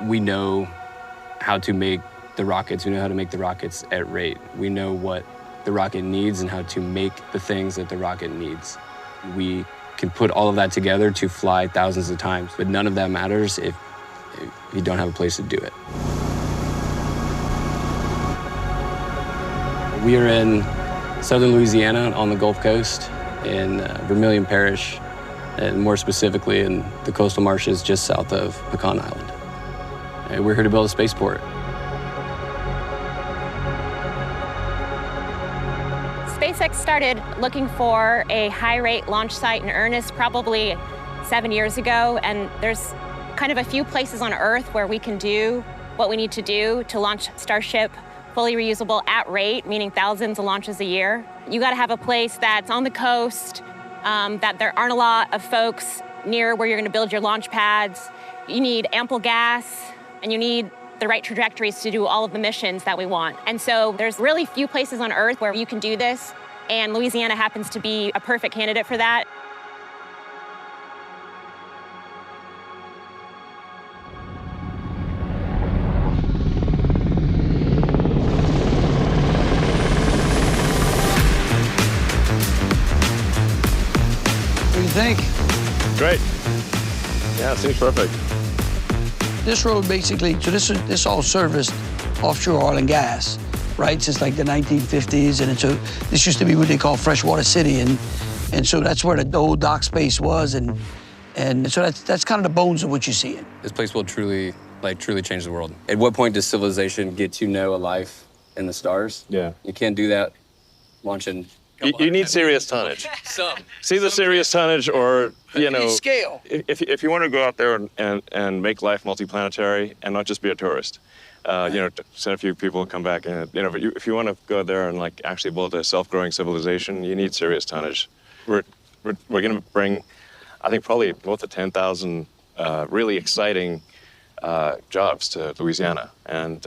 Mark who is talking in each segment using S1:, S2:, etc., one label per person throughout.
S1: We know how to make the rockets. We know how to make the rockets at rate. We know what the rocket needs and how to make the things that the rocket needs. We can put all of that together to fly thousands of times, but none of that matters if you don't have a place to do it. We are in southern Louisiana on the Gulf Coast in Vermilion Parish, and more specifically in the coastal marshes just south of Pecan Island. And we're here to build a spaceport.
S2: SpaceX started looking for a high-rate launch site in earnest probably 7 years ago, and there's kind of a few places on Earth where we can do what we need to do to launch Starship fully reusable at rate, meaning thousands of launches a year. You gotta have a place that's on the coast, that there aren't a lot of folks near where you're gonna build your launch pads. You need ample gas, and you need the right trajectories to do all of the missions that we want. And so there's really few places on Earth where you can do this, and Louisiana happens to be a perfect candidate for that.
S3: What do you think?
S4: Great. Yeah, it seems perfect.
S3: This road basically, so this all serviced offshore oil and gas, right? Since like the 1950s, and so this used to be what they call Freshwater City, and so that's where the old dock space was, and so that's kind of the bones of what you're seeing.
S1: This place will truly change the world. At what point does civilization get to know a life in the stars?
S4: Yeah.
S1: You can't do that launching.
S4: You need serious tonnage. See the serious tonnage, or you know,
S3: scale.
S4: If you want to go out there and make life multiplanetary and not just be a tourist, you know, send a few people and come back, and you know, if you want to go there and like actually build a self-growing civilization, you need serious tonnage. We're going to bring, I think, probably north of 10,000 really exciting jobs to Louisiana, and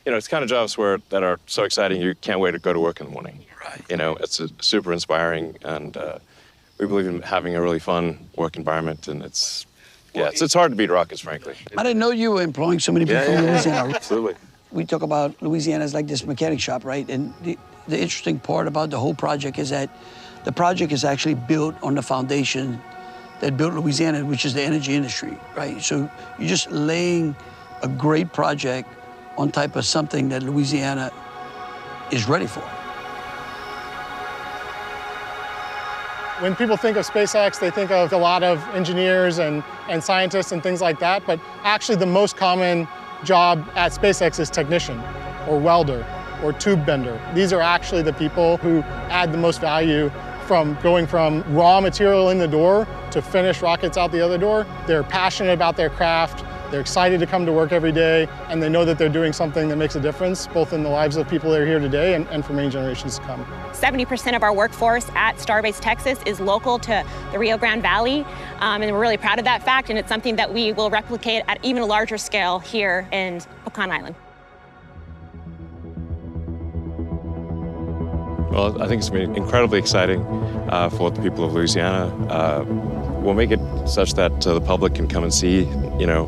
S4: you know, it's kind of jobs that are so exciting you can't wait to go to work in the morning.
S3: Right.
S4: You know, it's super inspiring, and we believe in having a really fun work environment, and it's hard to beat rockets, frankly.
S3: I didn't know you were employing so many people from Louisiana.
S4: Absolutely.
S3: We talk about Louisiana as like this mechanic shop, right? And the interesting part about the whole project is that the project is actually built on the foundation that built Louisiana, which is the energy industry, right? So you're just laying a great project on type of something that Louisiana is ready for.
S5: When people think of SpaceX, they think of a lot of engineers and scientists and things like that, but actually the most common job at SpaceX is technician, or welder, or tube bender. These are actually the people who add the most value from going from raw material in the door to finished rockets out the other door. They're passionate about their craft, they're excited to come to work every day, and they know that they're doing something that makes a difference, both in the lives of people that are here today and for many generations to come.
S2: 70% of our workforce at Starbase, Texas is local to the Rio Grande Valley, and we're really proud of that fact, and it's something that we will replicate at even a larger scale here in Pecan Island.
S4: Well, I think it's been incredibly exciting for the people of Louisiana. We'll make it such that the public can come and see, you know,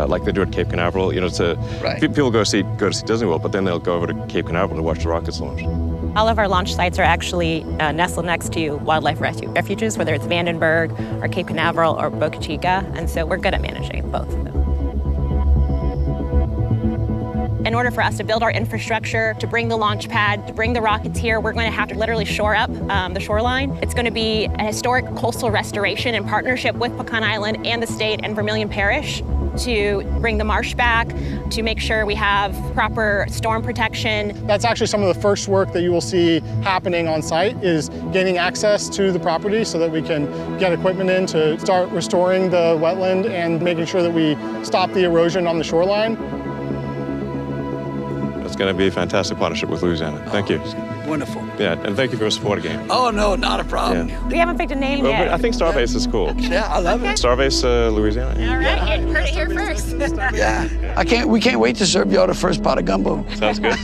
S4: like they do at Cape Canaveral. You know, people go to see Disney World, but then they'll go over to Cape Canaveral to watch the rockets launch.
S2: All of our launch sites are actually nestled next to wildlife refuges, whether it's Vandenberg or Cape Canaveral or Boca Chica, and so we're good at managing both of them. In order for us to build our infrastructure, to bring the launch pad, to bring the rockets here, we're going to have to literally shore up the shoreline. It's going to be a historic coastal restoration in partnership with Pecan Island and the state and Vermilion Parish to bring the marsh back, to make sure we have proper storm protection.
S5: That's actually some of the first work that you will see happening on site, is gaining access to the property so that we can get equipment in to start restoring the wetland and making sure that we stop the erosion on the shoreline.
S4: It's going to be a fantastic partnership with Louisiana. Thank you.
S3: Wonderful.
S4: Yeah, and thank you for your support again.
S3: Oh, no, not a problem.
S4: Yeah.
S2: We haven't picked a name yet.
S4: I think Starbase is cool.
S3: Yeah, I love it.
S4: Starbase, Louisiana.
S2: All right, you heard it here first.
S3: Yeah. We can't wait to serve y'all the first pot of gumbo.
S4: Sounds good.